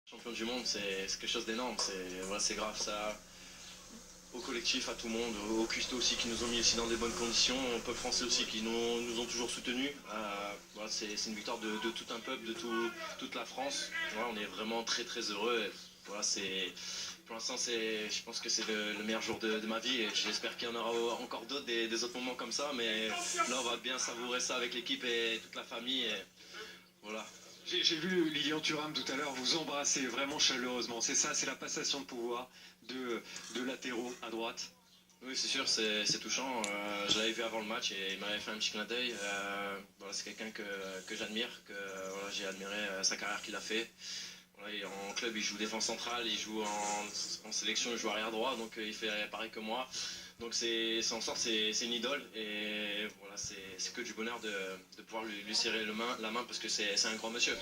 Champion du monde, c'est quelque chose d'énorme. C'est grave ça au collectif, à tout le monde, aux custos aussi qui nous ont mis aussi dans des bonnes conditions, aux peuples français aussi qui nous ont toujours soutenus. Voilà, c'est une victoire de tout un peuple, de toute la France. Voilà, on est vraiment très très heureux. Et voilà, pour l'instant, je pense que c'est le meilleur jour de ma vie et j'espère qu'il y en aura encore d'autres, des autres moments comme ça. Mais là, on va bien savourer ça avec l'équipe et toute la famille. Et voilà. J'ai vu Lilian Thuram tout à l'heure vous embrasser vraiment chaleureusement. C'est ça, c'est la passation de pouvoir de latéraux à droite. Oui, c'est sûr, c'est touchant. Je l'avais vu avant le match et il m'avait fait un petit clin d'œil. Voilà, c'est quelqu'un que j'admire, que voilà, j'ai admiré sa carrière qu'il a fait. Voilà, en club, il joue défense centrale, il joue en sélection, il joue arrière droit, donc il fait pareil que moi. Donc en sorte, c'est une idole et voilà, c'est que du bonheur de pouvoir lui serrer la main parce que c'est un grand monsieur.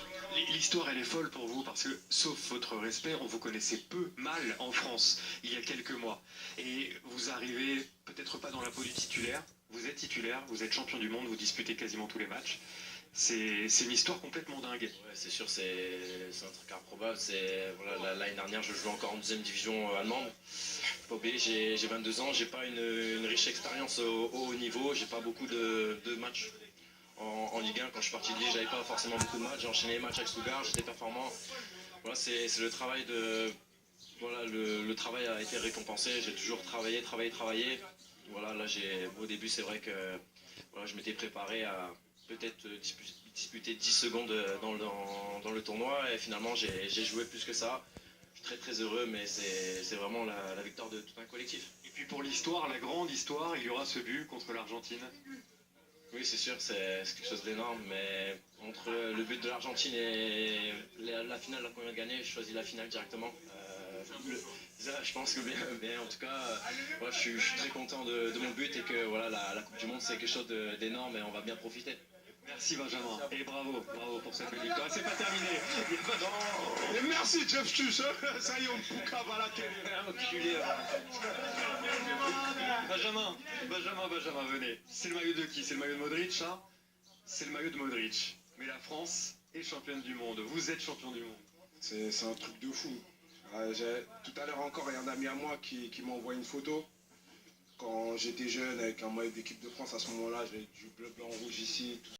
L'histoire, elle est folle pour vous parce que, sauf votre respect, on vous connaissait peu mal en France il y a quelques mois. Et vous arrivez peut-être pas dans la peau du titulaire, vous êtes champion du monde, vous disputez quasiment tous les matchs. C'est une histoire complètement dingue. Ouais, c'est sûr, c'est un truc improbable. Voilà, l'année dernière, je jouais encore en deuxième division allemande. Faut pas oublier, j'ai 22 ans, j'ai pas une riche expérience au haut niveau, j'ai pas beaucoup de matchs en Ligue 1. Quand je suis parti de Lille, j'avais pas forcément beaucoup de matchs. J'ai enchaîné les matchs avec Stuttgart, j'étais performant. Voilà, c'est le travail de. Voilà, le travail a été récompensé. J'ai toujours travaillé. Voilà, là, au début, c'est vrai que voilà, je m'étais préparé à peut-être disputer 10 secondes dans le tournoi et finalement, j'ai joué plus que ça. Je suis très très heureux, mais c'est vraiment la victoire de tout un collectif. Et puis pour l'histoire, la grande histoire, il y aura ce but contre l'Argentine. Oui, c'est sûr, c'est quelque chose d'énorme, mais entre le but de l'Argentine et la finale qu'on vient de gagner, je choisis la finale directement. Je pense que bien, en tout cas, voilà, je suis très content de mon but et que voilà, la Coupe du Monde c'est quelque chose d'énorme et on va bien profiter. Merci Benjamin, et bravo pour cette belle victoire. C'est pas terminé. Non. Et merci Jeff Tuch, ça y est, on pouca à la télé. Enculé. Benjamin, venez. C'est le maillot de qui? C'est le maillot de Modric, hein? C'est le maillot de Modric. Mais la France est championne du monde. Vous êtes champion du monde. C'est un truc de fou. Tout à l'heure encore, il y a un ami à moi qui m'a envoyé une photo. Quand j'étais jeune avec un maillot d'équipe de France, à ce moment-là, j'avais du bleu, blanc, rouge ici.